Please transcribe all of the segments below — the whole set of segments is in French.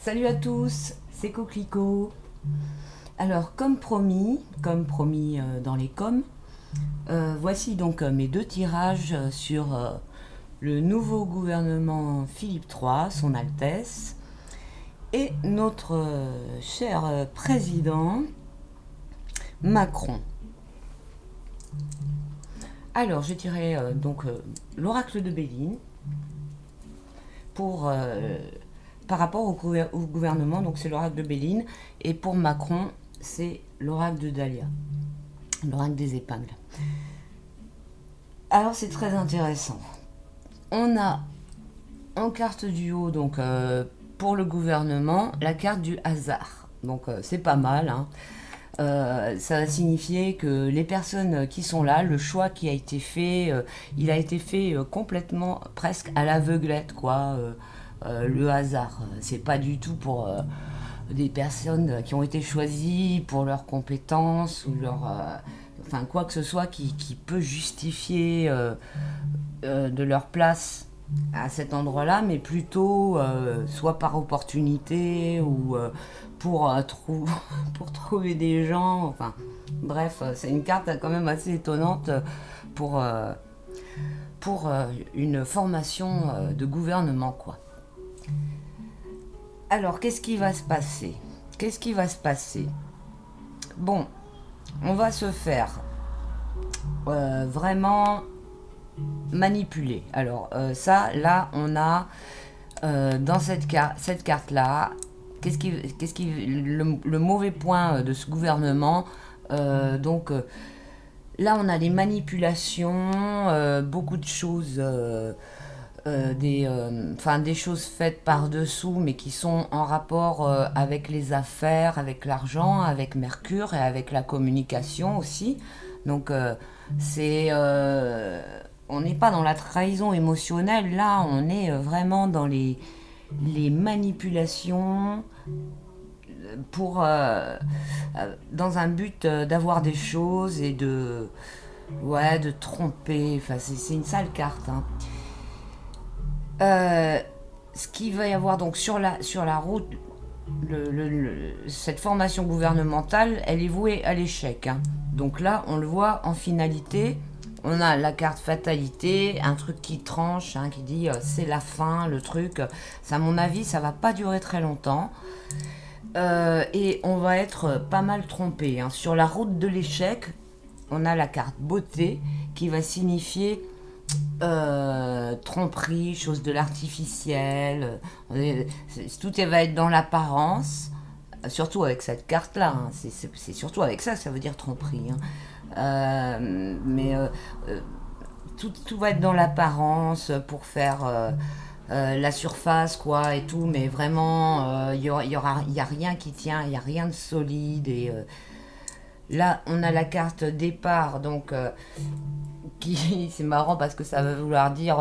Salut à tous, c'est Coquelicot. Alors, comme promis dans les coms, voici donc mes deux tirages sur le nouveau gouvernement Philippe III, son Altesse, et notre cher président Macron. Alors, je dirais l'oracle de Béline pour par rapport au gouvernement, donc c'est l'oracle de Béline, et pour Macron, c'est l'oracle de Dahlia, l'oracle des épingles. Alors c'est très intéressant. On a en carte du haut, donc pour le gouvernement, la carte du hasard. Donc c'est pas mal, hein. Ça va signifier que les personnes qui sont là, le choix qui a été fait, il a été fait complètement, presque à l'aveuglette, quoi. Le hasard, c'est pas du tout pour des personnes qui ont été choisies pour leurs compétences ou leur, enfin quoi que ce soit qui peut justifier de leur place à cet endroit-là, mais plutôt soit par opportunité ou pour trouver des gens. Enfin, bref, c'est une carte quand même assez étonnante pour, euh, pour une formation de gouvernement, quoi. Alors, qu'est-ce qui va se passer? Qu'est-ce qui va se passer? Bon, on va se faire vraiment manipuler. Alors, ça, là, on a dans cette carte-là, le mauvais point de ce gouvernement. Là, on a des manipulations, beaucoup de choses, des choses faites par-dessous, mais qui sont en rapport avec les affaires, avec l'argent, avec Mercure et avec la communication aussi. Donc, c'est, on n'est pas dans la trahison émotionnelle, là, on est vraiment dans les manipulations pour dans un but d'avoir des choses et de tromper. Enfin, c'est une sale carte, hein. Euh, Ce qu'il va y avoir donc sur la route, cette formation gouvernementale, elle est vouée à l'échec, hein. Donc là, on le voit en finalité. On a la carte fatalité, un truc qui tranche, hein, qui dit c'est la fin, le truc. Ça, à mon avis, ça va pas durer très longtemps. Et on va être pas mal trompé, hein. Sur la route de l'échec, on a la carte beauté qui va signifier tromperie, chose de l'artificiel. Tout va être dans l'apparence, surtout avec cette carte-là, hein. C'est surtout avec ça, ça veut dire tromperie, hein. Mais tout va être dans l'apparence pour faire la surface, quoi, et tout, mais vraiment, y a rien qui tient, il y a rien de solide. Et là, on a la carte départ, donc c'est marrant parce que ça veut vouloir dire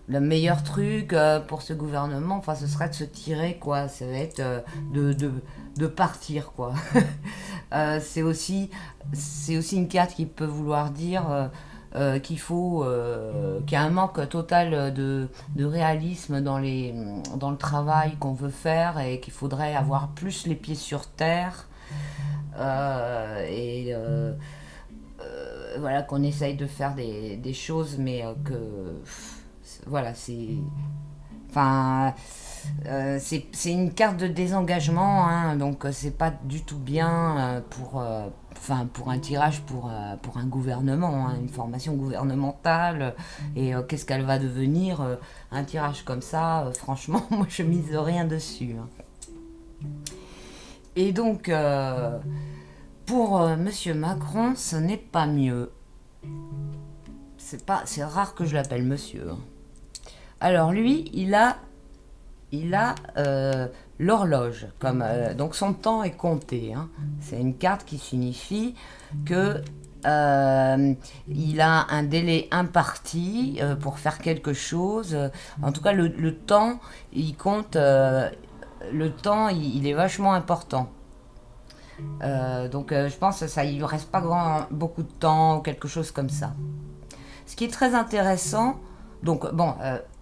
le meilleur truc pour ce gouvernement. Enfin, ce serait de se tirer, quoi. Ça va être de partir, quoi. C'est aussi une carte qui peut vouloir dire qu'il y a un manque total de réalisme dans le travail qu'on veut faire et qu'il faudrait avoir plus les pieds sur terre. Et voilà, qu'on essaye de faire des choses, mais voilà, enfin, c'est une carte de désengagement, hein. Donc c'est pas du tout bien pour un tirage pour un gouvernement, hein, une formation gouvernementale. Et qu'est-ce qu'elle va devenir, un tirage comme ça, franchement, moi je mise rien dessus, hein. Et donc, pour Monsieur Macron, ce n'est pas mieux. C'est rare que je l'appelle Monsieur, hein. Alors lui, il a l'horloge, comme donc son temps est compté, hein. C'est une carte qui signifie que il a un délai imparti pour faire quelque chose. En tout cas, le temps, il compte. Le temps, il est vachement important. Donc je pense que ça, il lui reste pas beaucoup de temps ou quelque chose comme ça. Ce qui est très intéressant Donc, bon,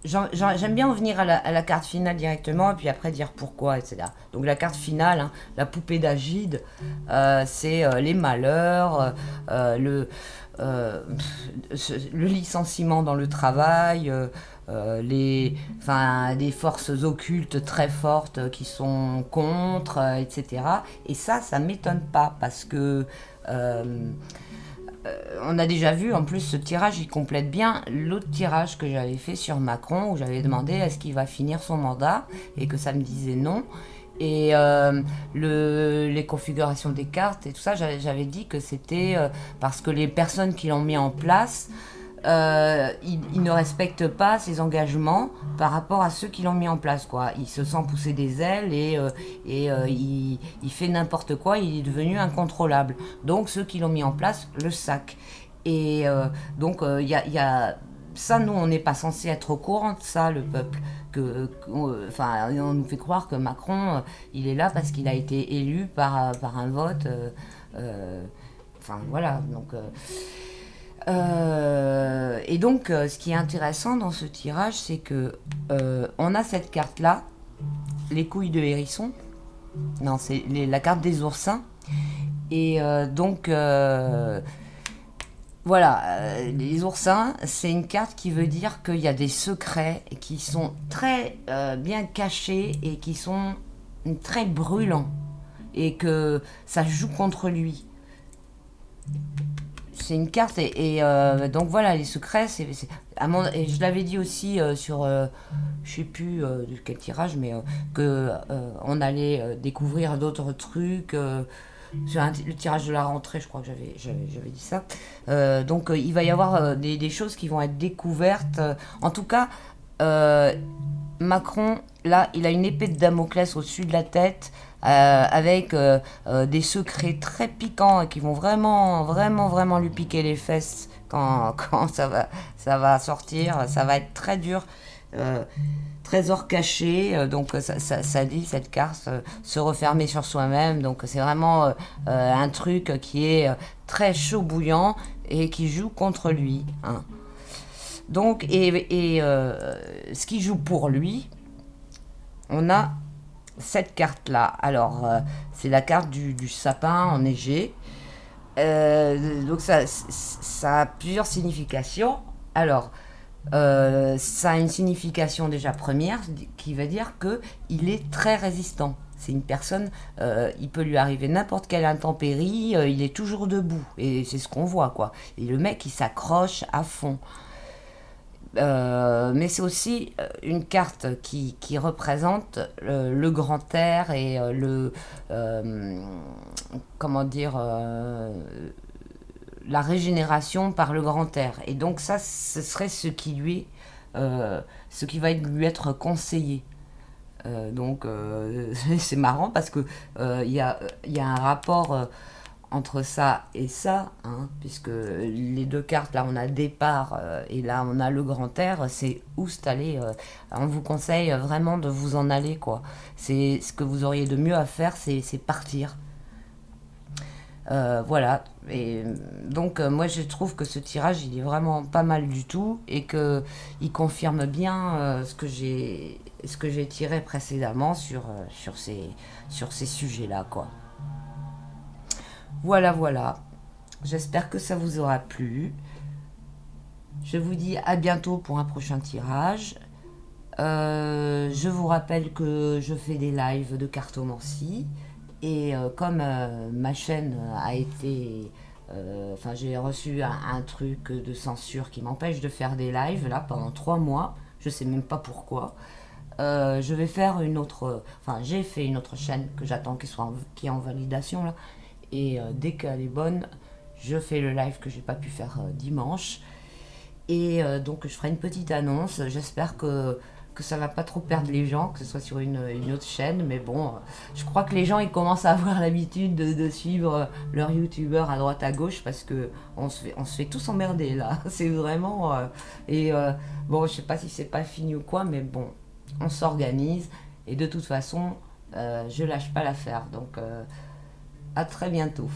j'aime bien en venir à la carte finale directement, et puis après dire pourquoi, etc. Donc, la carte finale, hein, la poupée d'Agide, c'est les malheurs, euh, le licenciement dans le travail, des forces occultes très fortes qui sont contre, etc. Et ça m'étonne pas, parce que euh, on a déjà vu, en plus, ce tirage, il complète bien l'autre tirage que j'avais fait sur Macron, où j'avais demandé est-ce qu'il va finir son mandat, et que ça me disait non. Et les configurations des cartes et tout ça, j'avais dit que c'était parce que les personnes qui l'ont mis en place, il ne respecte pas ses engagements par rapport à ceux qui l'ont mis en place, quoi. Il se sent pousser des ailes il fait n'importe quoi, il est devenu incontrôlable. Donc ceux qui l'ont mis en place le sac. Et il y a ça, nous, on n'est pas censé être au courant de ça, le peuple. On nous fait croire que Macron, il est là parce qu'il a été élu par un vote. Voilà. Ce qui est intéressant dans ce tirage, c'est que on a cette carte-là, les couilles de hérisson. Non, c'est la carte des oursins. Et voilà, les oursins, c'est une carte qui veut dire qu'il y a des secrets qui sont très bien cachés et qui sont très brûlants. Et que ça joue contre lui. C'est une carte donc voilà, les secrets, et je l'avais dit aussi sur je sais plus de quel tirage, mais que on allait découvrir d'autres trucs sur le tirage de la rentrée, je crois que j'avais dit ça. Il va y avoir des choses qui vont être découvertes, en tout cas. Macron, là, il a une épée de Damoclès au-dessus de la tête, avec des secrets très piquants et qui vont vraiment, vraiment, vraiment lui piquer les fesses quand ça va sortir. Ça va être très dur. Trésor caché, ça dit cette carte, se refermer sur soi-même. Donc c'est vraiment un truc qui est très chaud bouillant et qui joue contre lui, hein. Ce qui joue pour lui, on a cette carte-là. Alors, c'est la carte du sapin enneigé. Ça a plusieurs significations. Alors, ça a une signification déjà première qui veut dire que il est très résistant. C'est une personne, il peut lui arriver n'importe quelle intempérie, il est toujours debout. Et c'est ce qu'on voit, quoi. Et le mec, il s'accroche à fond. Mais c'est aussi une carte qui représente le grand air et comment dire, la régénération par le grand air. Et donc ça, ce serait ce qui va lui être conseillé. C'est marrant parce que il y a un rapport entre ça et ça, hein, puisque les deux cartes, là on a départ et là on a le grand air, c'est oust, allez, on vous conseille vraiment de vous en aller, quoi. C'est ce que vous auriez de mieux à faire, c'est partir. Voilà, et moi je trouve que ce tirage il est vraiment pas mal du tout et que il confirme bien ce que j'ai tiré précédemment sur ces sujets-là, quoi. Voilà, voilà. J'espère que ça vous aura plu. Je vous dis à bientôt pour un prochain tirage. Je vous rappelle que je fais des lives de cartomancie. Et comme ma chaîne a été... j'ai reçu un truc de censure qui m'empêche de faire des lives là pendant 3 mois. Je sais même pas pourquoi. Je vais faire une autre... j'ai fait une autre chaîne que j'attends qui est en validation là. Et dès qu'elle est bonne, je fais le live que j'ai pas pu faire dimanche. Et donc je ferai une petite annonce. J'espère que ça va pas trop perdre les gens, que ce soit sur une autre chaîne. Mais bon, je crois que les gens ils commencent à avoir l'habitude de suivre leurs youtubeurs à droite à gauche parce que on se fait tous emmerder là. C'est vraiment... bon, je sais pas si c'est pas fini ou quoi, mais bon, on s'organise. Et de toute façon, je lâche pas l'affaire. Donc... à très bientôt.